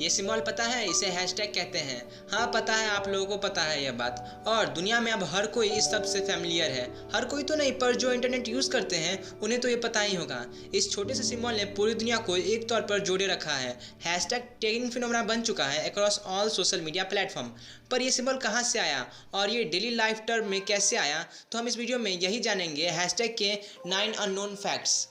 ये सिंबल पता है, इसे हैशटैग कहते हैं। हाँ पता है, आप लोगों को पता है यह बात। और दुनिया में अब हर कोई इस सब से फैमिलियर है। हर कोई तो नहीं, पर जो इंटरनेट यूज़ करते हैं उन्हें तो ये पता ही होगा। इस छोटे से सिंबल ने पूरी दुनिया को एक तौर पर जोड़े रखा है। हैशटैग टैगिंग फिनोमेना बन चुका है across all social media platform. पर यह सिंबल कहाँ से आया और ये डेली लाइफ टर्म में कैसे आया, तो हम इस वीडियो में यही जानेंगे। हैशटैग के 9 unknown facts.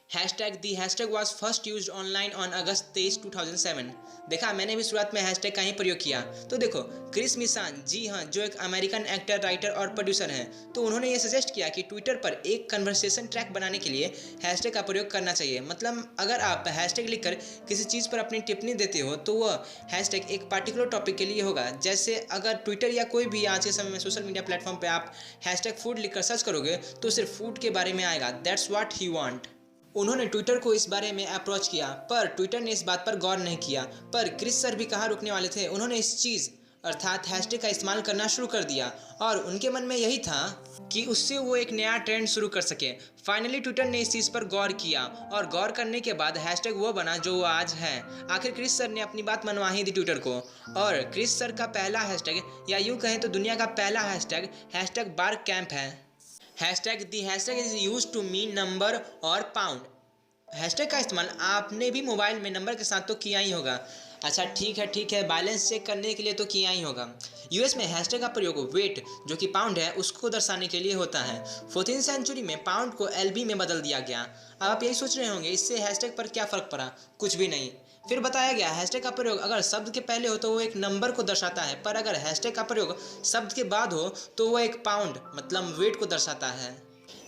The hashtag was first use online on August 23, 2007। देखा, मैंने भी शुरुआत में हैशटैग का ही प्रयोग किया। तो देखो, क्रिस मिसान, जी हाँ, जो एक अमेरिकन एक्टर, राइटर और प्रोड्यूसर हैं, तो उन्होंने ये सजेस्ट किया कि ट्विटर पर एक कन्वर्सेशन ट्रैक बनाने के लिए हैशटैग का प्रयोग करना चाहिए। मतलब अगर आप हैशटैग लिखकर किसी चीज़ पर अपनी टिप्पणी देते हो तो वह हैशटैग एक पार्टिकुलर टॉपिक के लिए होगा। जैसे अगर ट्विटर या कोई भी आज के समय में सोशल मीडिया प्लेटफॉर्म पर आप हैशटैग फूड लिखकर सर्च करोगे तो सिर्फ फूड के बारे में आएगा। That's what he want. उन्होंने ट्विटर को इस बारे में अप्रोच किया, पर ट्विटर ने इस बात पर गौर नहीं किया। पर क्रिस सर भी कहाँ रुकने वाले थे, उन्होंने इस चीज़ अर्थात हैशटैग का इस्तेमाल करना शुरू कर दिया और उनके मन में यही था कि उससे वो एक नया ट्रेंड शुरू कर सके। फाइनली ट्विटर ने इस चीज़ पर गौर किया और गौर करने के बाद हैशटैग वो बना जो वो आज है। आखिर क्रिस सर ने अपनी बात मनवा ही दी ट्विटर को। और क्रिस सर का पहला हैशटैग, या यूँ कहें तो दुनिया का पहला हैशटैग बार कैंप है। The hashtag is use to mean number और पाउंड। हैशटैग का इस्तेमाल आपने भी मोबाइल में नंबर के साथ तो किया ही होगा। अच्छा ठीक है, बैलेंस चेक करने के लिए तो किया ही होगा। यूएस में हैशटैग का प्रयोग वेट, जो कि पाउंड है, उसको दर्शाने के लिए होता है। 14वीं सेंचुरी में पाउंड को एलबी में बदल दिया गया। अब आप यही सोच रहे होंगे इससे हैशटैग पर क्या फ़र्क पड़ा। कुछ भी नहीं। फिर बताया गया हैशटैग का प्रयोग अगर शब्द के पहले हो तो वो एक नंबर को दर्शाता है, पर अगर हैशटैग का प्रयोग शब्द के बाद हो तो वो एक पाउंड मतलब वेट को दर्शाता है।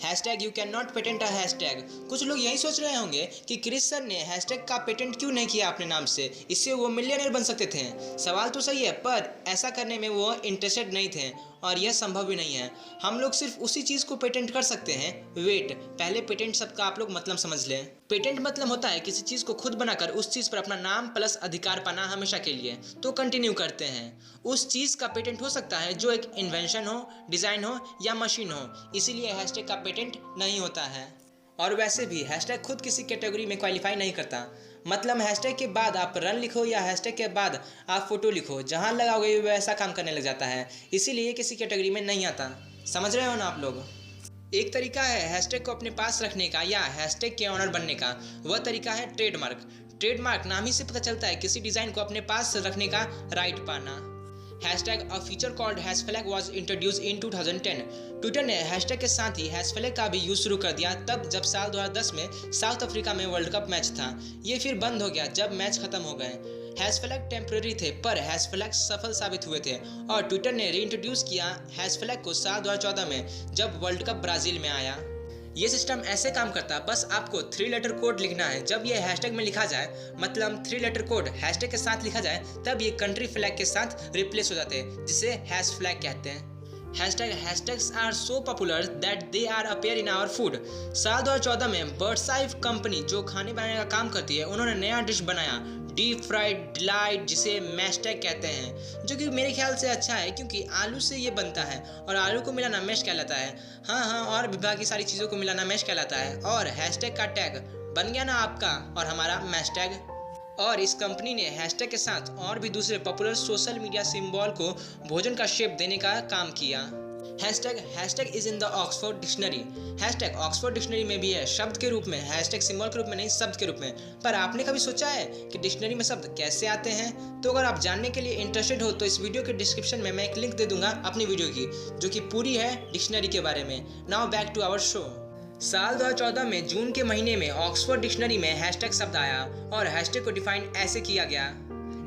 Hashtag you can not patent a hashtag. कुछ लोग यही सोच रहे होंगे कि क्रिस सर ने हैशटैग का पेटेंट क्यों नहीं किया अपने नाम से, इससे वो मिलियनर बन सकते थे। सवाल तो सही है, पर ऐसा करने में वो इंटरेस्टेड नहीं थे और यह संभव भी नहीं है। हम लोग सिर्फ उसी चीज़ को पेटेंट कर सकते हैं, वेट। पहले पेटेंट शब्द का आप लोग मतलब समझ लें। पेटेंट मतलब होता है किसी चीज़ को खुद बनाकर उस चीज़ पर अपना नाम प्लस अधिकार पाना हमेशा के लिए। तो कंटिन्यू करते हैं। उस चीज़ का पेटेंट हो सकता है जो एक इन्वेंशन हो, डिज़ाइन हो या मशीन हो, इसीलिए हैशटैग का पेटेंट नहीं होता है। और वैसे भी हैशटैग खुद किसी कैटेगरी में क्वालिफाई नहीं करता। मतलब हैशटैग के बाद आप रन लिखो या हैशटैग के बाद आप फोटो लिखो, जहाँ लगाओगे वैसा काम करने लग जाता है। इसीलिए किसी कैटेगरी में नहीं आता। समझ रहे हो ना आप लोग। एक तरीका है हैशटैग को अपने पास रखने का या हैशटैग के ऑनर बनने का। वह तरीका है ट्रेडमार्क। नाम ही से पता चलता है किसी डिज़ाइन को अपने पास रखने का राइट पाना। Hashtag a feature called hashflag was introduce in 2010। Twitter ने हैशटैग के साथ ही हैशफ्लैग का भी यूज़ शुरू कर दिया तब जब साल 2010 में साउथ अफ्रीका में वर्ल्ड कप मैच था। ये फिर बंद हो गया जब मैच खत्म हो गए। हैशफ्लैग टेम्परेरी थे, पर हैशफ्लैग सफल साबित हुए थे और ट्विटर ने रीइंट्रोड्यूस किया हैशफ्लैग को साल 2014 में जब वर्ल्ड कप ब्राज़ील में आया। ये सिस्टम ऐसे काम करता है, बस आपको 3 लेटर कोड लिखना है। जब ये हैशटैग में लिखा जाए, मतलब 3 लेटर कोड हैशटैग के साथ लिखा जाए, तब ये कंट्री फ्लैग के साथ रिप्लेस हो जाते हैं, जिसे हैश फ्लैग कहते हैं। Hashtags are so popular that they are appear in our food. साल 2014 में बर्डसाइफ कंपनी, जो खाने बनाने का काम करती है, उन्होंने नया डिश बनाया, डीप फ्राइड डिलाइट, जिसे मैशटैग कहते हैं, जो कि मेरे ख्याल से अच्छा है क्योंकि आलू से ये बनता है और आलू को मिलाना मैश कहलाता है। हाँ, और भी बाकी सारी चीज़ों को मिलाना मैश कहलाता है। और हैशटैग का टैग बन गया ना आपका और हमारा मैशटैग। और इस कंपनी ने हैशटैग के साथ और भी दूसरे पॉपुलर सोशल मीडिया सिंबल को भोजन का शेप देने का काम किया। Hashtag is in the Oxford dictionary. Hashtag Oxford dictionary में भी है, शब्द के रूप में, हैशटैग सिंबल के रूप में नहीं, शब्द के रूप में। पर आपने कभी सोचा है कि डिक्शनरी में शब्द कैसे आते हैं? तो अगर आप जानने के लिए इंटरेस्टेड हो तो इस वीडियो के डिस्क्रिप्शन में मैं एक लिंक दे दूंगा अपनी वीडियो की, जो कि पूरी है डिक्शनरी के बारे में। Now back to our show. साल 2014 में जून के महीने में ऑक्सफोर्ड डिक्शनरी में हैशटैग शब्द आया और हैशटैग को डिफाइन ऐसे किया गया।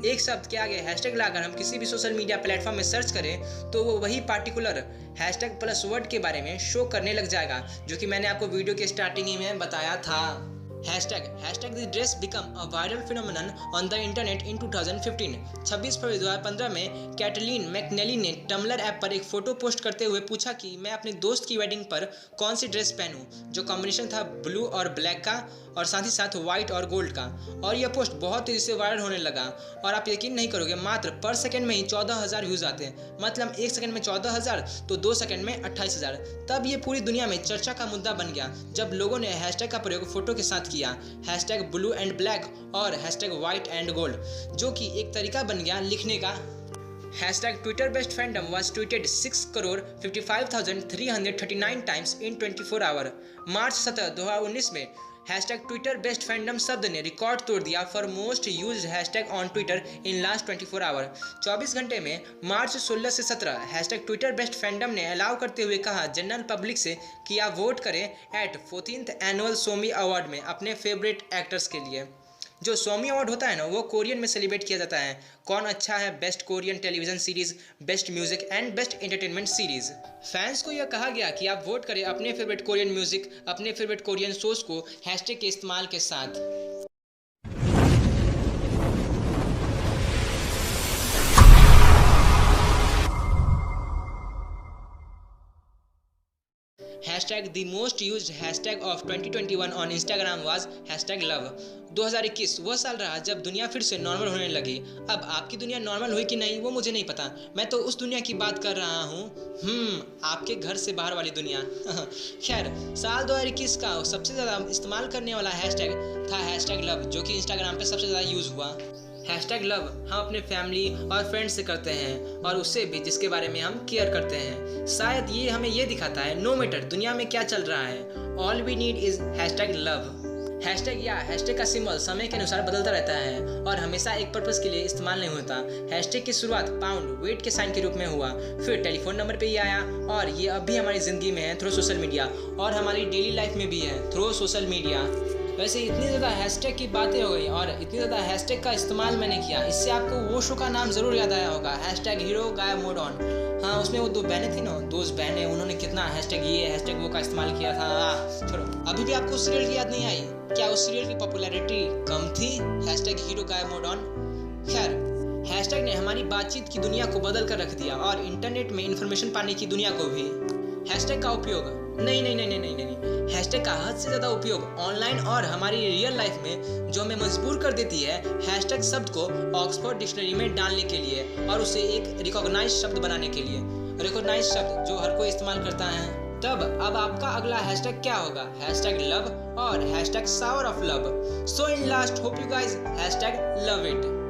एक शब्द के आगे हैशटैग लाकर हम किसी भी सोशल मीडिया प्लेटफॉर्म में सर्च करें तो वो वही पार्टिकुलर हैशटैग प्लस वर्ड के बारे में शो करने लग जाएगा, जो कि मैंने आपको वीडियो के स्टार्टिंग ही में बताया था। Hashtag the dress become a viral phenomenon on the internet in 2015। 26 फरवरी 2015 में कैटलीन मैकनेली ने टम्बलर ऐप पर एक फ़ोटो पोस्ट करते हुए पूछा कि मैं अपने दोस्त की वेडिंग पर कौन सी ड्रेस पहनूं, जो कॉम्बिनेशन था ब्लू और ब्लैक का, और साथ ही साथ व्हाइट और गोल्ड का। और यह पोस्ट बहुत तेजी से वायरल होने लगा और आप यकीन नहीं करोगे, मात्र पर सेकंड में ही 14,000 व्यूज आते हैं। मतलब 1 सेकंड में 14,000 तो 2 सेकंड में 28,000। तब ये पूरी दुनिया में चर्चा का मुद्दा बन गया जब लोगों ने हैशटैग का प्रयोग फोटो के साथ किया, हैशटैग ब्लू एंड ब्लैक और हैशटैग व्हाइट एंड गोल्ड, जो कि एक तरीका बन गया लिखने का। Hashtag Twitter best fandom was tweeted 6,55,339 times in 24 hours। मार्च 17, 2019 में हैशटैग ट्विटर बेस्ट फैंडम शब्द ने रिकॉर्ड तोड़ दिया for most used hashtag on Twitter in last 24 hour. 24 घंटे में मार्च 16 से 17 हैशटैग ट्विटर बेस्ट फैंडम ने अलाउ करते हुए कहा जनरल पब्लिक से कि आप वोट करें eight 14th annual Somi award में अपने फेवरेट एक्टर्स के लिए। जो सोमी अवार्ड होता है ना, वो कोरियन में सेलिब्रेट किया जाता है। कौन अच्छा है best Korean television series, best music and best entertainment series. Fans को यह कहा गया कि आप वोट करें अपने फेवरेट कोरियन म्यूजिक, अपने फेवरेट कोरियन शोज को हैशटैग के इस्तेमाल के साथ। Hashtag the most used hashtag of 2021 on Instagram was hashtag love. 2021 वह साल रहा जब दुनिया फिर से नॉर्मल होने लगी। अब आपकी दुनिया नॉर्मल हुई कि नहीं वो मुझे नहीं पता, मैं तो उस दुनिया की बात कर रहा हूँ, आपके घर से बाहर वाली दुनिया। खैर, साल 2021 का सबसे ज़्यादा इस्तेमाल करने वाला हैशटैग था हैशटैग लव, जो कि इंस्टाग्राम पे सबसे ज़्यादा यूज़ हुआ। हैशटैग लव हम अपने फैमिली और फ्रेंड्स से करते हैं और उससे भी जिसके बारे में हम केयर करते हैं। शायद ये हमें ये दिखाता है नो मैटर दुनिया में क्या चल रहा है, all we need is hashtag love. Hashtag या हैशटैग का सिंबल समय के अनुसार बदलता रहता है और हमेशा एक पर्पस के लिए इस्तेमाल नहीं होता। हैशटैग की शुरुआत पाउंड वेट के साइन के रूप में हुआ, फिर टेलीफोन नंबर पे ही आया और ये अब भी हमारी ज़िंदगी में है थ्रू सोशल मीडिया और हमारी डेली लाइफ में भी है थ्रू सोशल मीडिया। वैसे इतनी ज़्यादा हैशटैग की बातें हो गई और इतनी ज़्यादा हैशटैग का इस्तेमाल मैंने किया, इससे आपको वो शो का नाम ज़रूर याद आया होगा, hashtag hero guy mode on. हाँ, उसमें वो 2 बहनें थी ना, 2 बहनें, उन्होंने कितना हैशटैग ये हैशटैग वो का इस्तेमाल किया था। छोड़ो, अभी भी आपको उस सीरियल की याद नहीं आई क्या? उस सीरियल की पॉपुलैरिटी कम थी hashtag hero guy mode on. खैर, हैशटैग ने हमारी बातचीत की दुनिया को बदल कर रख दिया और इंटरनेट में इंफॉर्मेशन पाने की दुनिया को भी। हैशटैग का उपयोग नहीं, हैशटैग का हद से ज़्यादा उपयोग ऑनलाइन और हमारी रियल लाइफ में जो हमें मजबूर कर देती है हैशटैग शब्द को ऑक्सफोर्ड डिक्शनरी में डालने के लिए और उसे एक रिकॉग्नाइज शब्द बनाने के लिए। रिकॉग्नाइज शब्द जो हर कोई इस्तेमाल करता है। तब अब आपका अगला हैशटैग क्या होगा? हैशटैग लव और hashtag shower of love. So in last hope you guys hashtag love it.